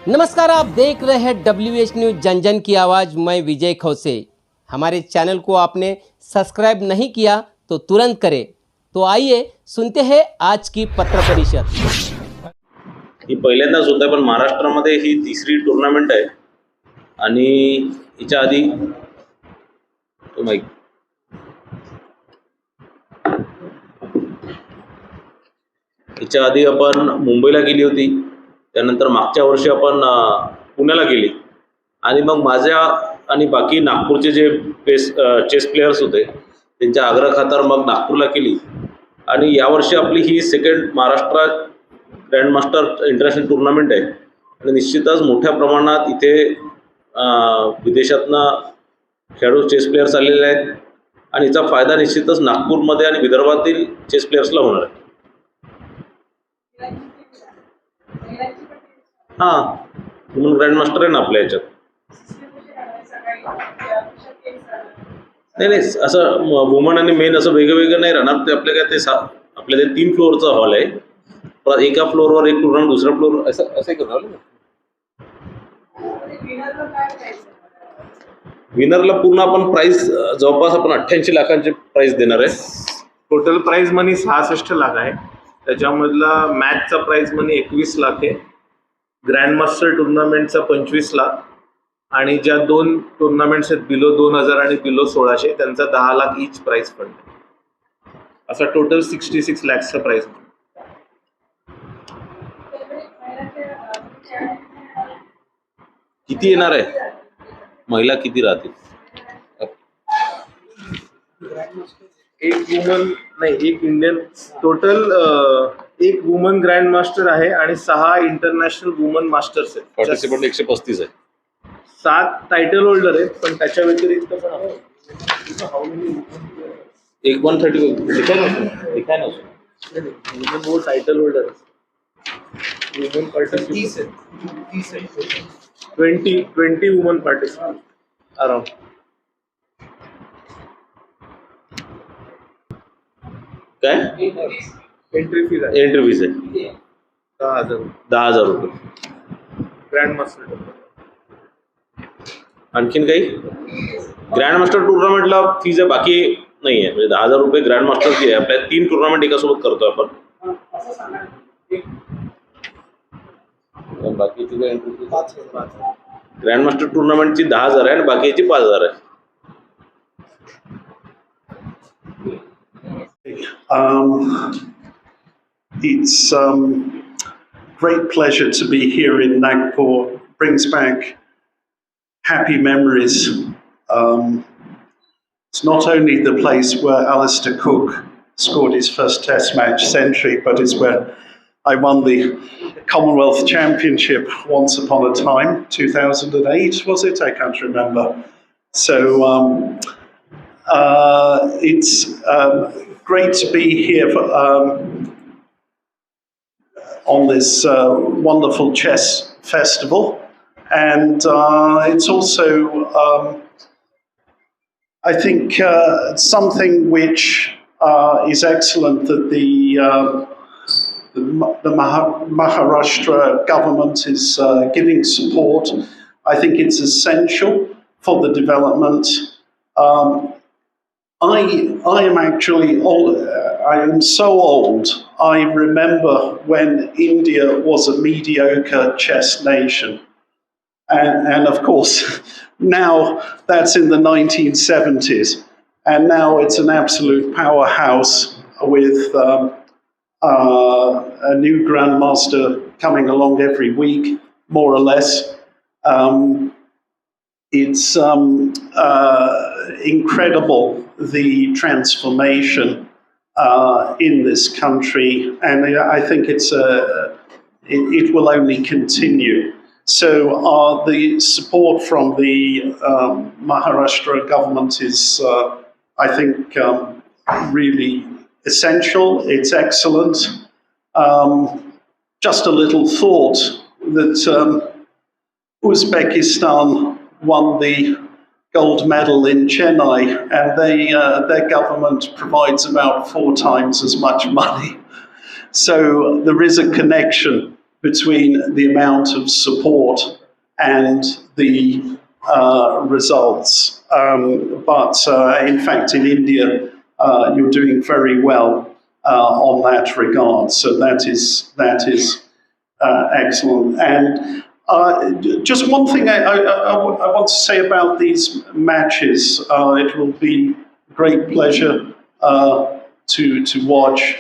नमस्कार, आप देख रहे हैं WH न्यूज जन जन की आवाज़। मैं विजय खौसे। हमारे चैनल को आपने सब्सक्राइब नहीं किया तो तुरंत करें। तो आइए सुनते हैं आज की पत्र परिषद। ही पहिल्यांदाच होत आहे, पण महाराष्ट्रामध्ये ही तिसरी टुर्नामेंट आहे आणि हिच्या आधी आपण मुंबईला गेली होती, त्यानंतर मागच्या वर्षी आपण पुण्याला गेली आणि मग माझ्या आणि बाकी नागपूरचे जे चेस प्लेयर्स होते त्यांच्या आग्रहाखातर मग नागपूरला केली आणि यावर्षी आपली ही second Maharashtra grand master international tournament आहे आणि निश्चितच मोठ्या प्रमाणात इथे विदेशातनं खेळाडू चेस प्लेयर्स आलेले आहेत आणि याचा फायदा निश्चितच नागपूरमध्ये आणि विदर्भातील चेस प्लेयर्सला होणार आहे. हां, म्हणून ग्रँड मास्टर आहे ना आपल्या याच्यात. नाही असं वुमन आणि मेन असं वेगळं नाही राहणार. ते आपल्या काय ते आपल्या ते 3 फ्लोअरचा हॉल आहे. पण एका फ्लोअरवर एक टुर्नामेंट, दुसऱ्या फ्लोअर असं करणार ना. विनरला पूर्ण आपण प्राइस जवळपास आपण 88 लाखांची प्राइस देणार आहे. टोटल प्राइज मनी 66 लाख आहे. त्याच्यामधला मॅचचा प्राइज मनी 21 लाख आहे. ग्रँड मास्टर टुर्नामेंटचा 25 लाख आणि ज्या 2 टुर्नामेंट्स आहेत बिलो 2000 आणि बिलो 1600 त्यांचा 10 लाख ईच प्राइस फंड आहे. असा टोटल 66 लॅक्सचा प्राइस. किती येणार आहे? महिला किती राहतील? एक वुमन नाही, एक इंडियन. टोटल एक वुमन ग्रँड मास्टर आहे आणि 6 इंटरनॅशनल वुमन मास्टर्स आहेत. पार्टिसिपंट 135 आहे. 7 टायटल होल्डर आहेत, पण त्याच्या व्यतिरिक्त पण आहे. एक 130 लिखा है ना वो title holder woman participant 20 woman participant around. काय एंट्री फीज आहे? एंट्री फीज आहे 10,000 रुपये. Grand master. आणखीन काही? ग्रँड मास्टर टुर्नामेंटला फीज आहे, बाकी नाही आहे. म्हणजे 10,000 रुपये ग्रँड मास्टरची आहे. आपल्या 3 टुर्नामेंट एकासोबत करतोय आपण. बाकीची काय एंट्री फीज? ग्रँड मास्टर टुर्नामेंटची 10,000 आहे आणि बाकीची 5,000 आहे. It's great pleasure to be here in Nagpur. Brings back happy memories. It's not only the place where Alistair Cook scored his first Test match century, but it's where I won the Commonwealth Championship once upon a time. 2008 was it? I can't remember. So it's great to be here on this wonderful chess festival, and it's also I think something which is excellent that the Maharashtra government is giving support. I think it's essential for the development. I am actually old. I am so old. I remember when India was a mediocre chess nation. And of course, now that's in the 1970s. And now it's an absolute powerhouse with a new grandmaster coming along every week, more or less. It's incredible, the transformation in this country, and I think it will only continue. So the support from the Maharashtra government is, I think, really essential. It's excellent. Just a little thought that Uzbekistan won the gold medal in Chennai, and their government provides about 4 times as much money. So there is a connection between the amount of support and the results. But in fact, in India, you're doing very well on that regard. So that is excellent. And just one thing I want to say about these matches. It will be a great pleasure to watch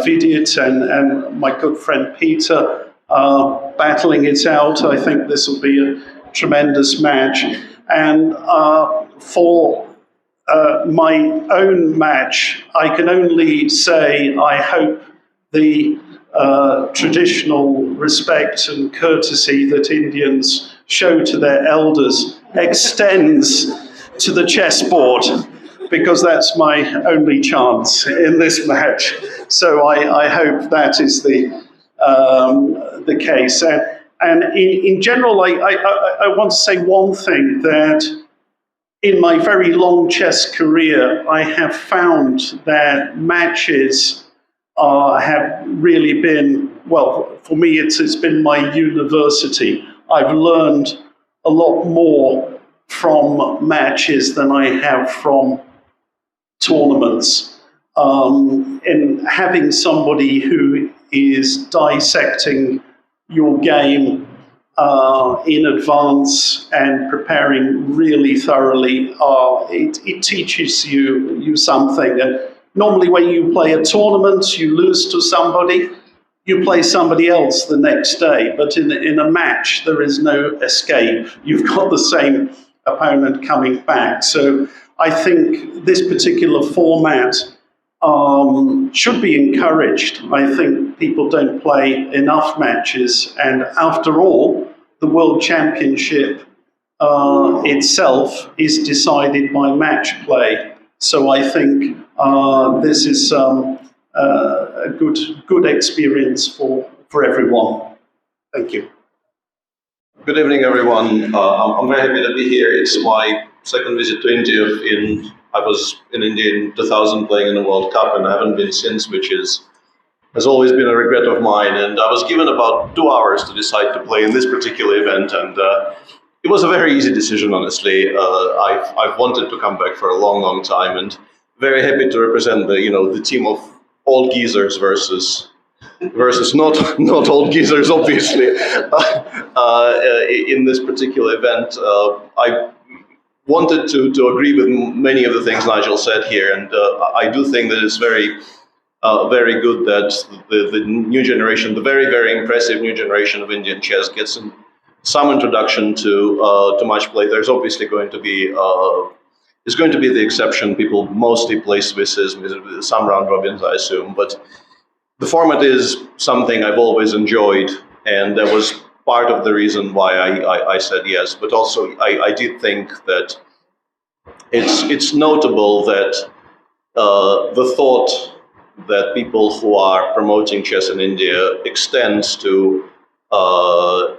Vidit and my good friend Peter battling it out. I think this will be a tremendous match. And for my own match, I can only say I hope the traditional respect and courtesy that Indians show to their elders extends to the chessboard, because that's my only chance in this match. So I hope that is the case. And in general, I want to say one thing, that in my very long chess career, I have found that matches have really been, well, for me, it's been my university. I've learned a lot more from matches than I have from tournaments. And having somebody who is dissecting your game in advance and preparing really thoroughly, it teaches you something. And normally when you play a tournament, you lose to somebody, you play somebody else the next day. But in a match, there is no escape. You've got the same opponent coming back. So I think this particular format should be encouraged. I think people don't play enough matches. And after all, the World Championship itself is decided by match play. So I think this is a good experience for everyone. Thank you. Good evening, everyone. I'm very happy to be here. It's my second visit to India. I was in India in 2000 playing in the World Cup, and I haven't been since, which has always been a regret of mine. And I was given about 2 hours to decide to play in this particular event, and it was a very easy decision, honestly. I've wanted to come back for a long, long time, and very happy to represent the team of old geezers versus not old geezers, obviously. In this particular event, I wanted to agree with many of the things Nigel said here, and I do think that it's very good that the new generation, the very, very impressive new generation of Indian chess, gets some introduction to match play. There's obviously going to be the exception. People mostly play Swisses, some round robins, I assume, but the format is something I've always enjoyed, and that was part of the reason why I said yes. But also, I did think that it's notable that the thought that people who are promoting chess in India extends to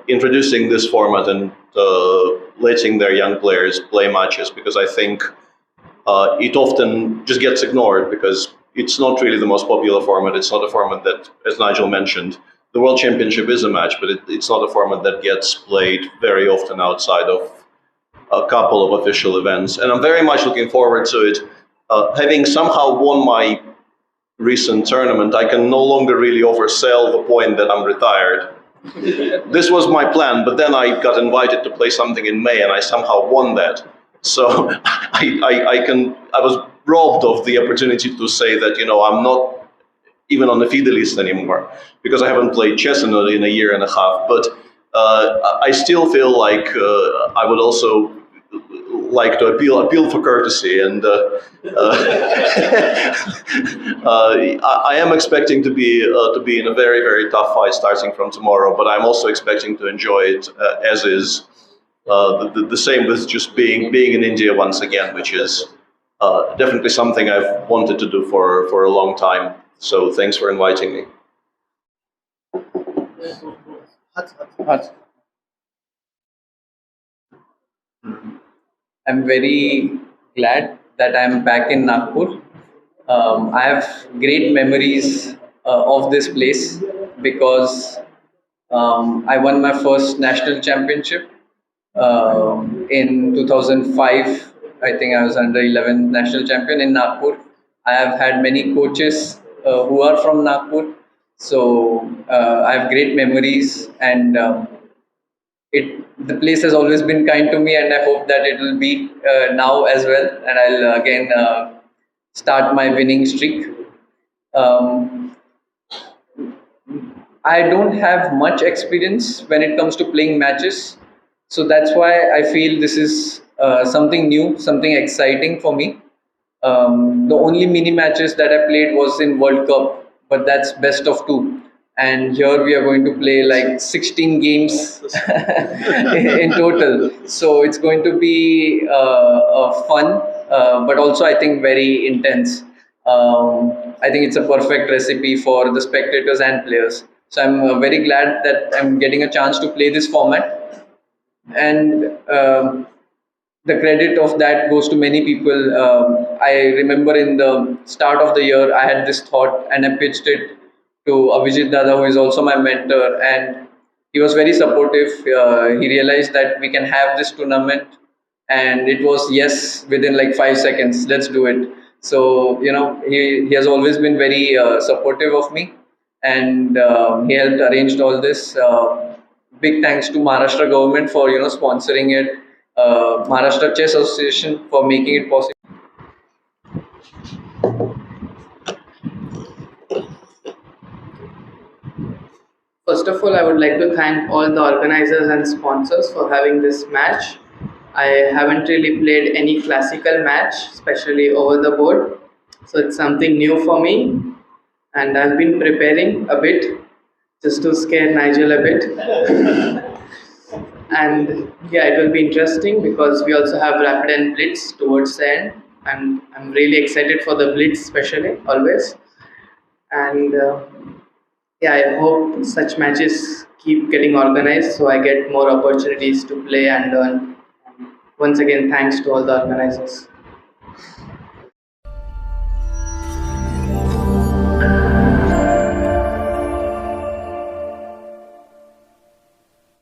introducing this format and letting their young players play matches, because I think it often just gets ignored because it's not really the most popular format. It's not a format that, as Nigel mentioned, the World Championship is a match, but it's not a format that gets played very often outside of a couple of official events. And I'm very much looking forward to it. Having somehow won my recent tournament, I can no longer really oversell the point that I'm retired. This was my plan, but then I got invited to play something in May, and I somehow won that. So I was robbed of the opportunity to say that, I'm not even on the FIDE list anymore, because I haven't played chess in a year and a half. But I still feel like I would also like to appeal for courtesy, and I am expecting to be in a very, very tough fight starting from tomorrow. But I'm also expecting to enjoy it as is. The same with just being in India once again, which is definitely something I've wanted to do for a long time. So thanks for inviting me. I'm very glad that I'm back in Nagpur. I have great memories of this place because I won my first national championship in 2005. I think I was under 11 national champion in Nagpur. I have had many coaches who are from Nagpur, so I have great memories, and the place has always been kind to me, and I hope that it will be now as well, and I'll again start my winning streak. Um, I don't have much experience when it comes to playing matches, so that's why I feel this is something new, something exciting for me. The only mini matches that I played was in World Cup, but that's best of two. And here we are going to play like 16 games in total. So it's going to be fun, but also I think very intense. I think it's a perfect recipe for the spectators and players. So I'm very glad that I'm getting a chance to play this format. And the credit of that goes to many people. I remember in the start of the year, I had this thought and I pitched it to Abhijit Dada, who is also my mentor, and he was very supportive. He realized that we can have this tournament, and it was yes within like 5 seconds. Let's do it. So he has always been very supportive of me, and he helped arranged all this. Big thanks to Maharashtra government for sponsoring it, Maharashtra Chess Association for making it possible. First of all, I would like to thank all the organizers and sponsors for having this match. I haven't really played any classical match, especially over the board, so it's something new for me, and I've been preparing a bit just to scare Nigel a bit. And yeah, it will be interesting because we also have rapid and blitz towards the end, and I'm really excited for the blitz, especially always. And yeah, I hope such matches keep getting organized so I get more opportunities to play and learn. Once again, thanks to all the organizers.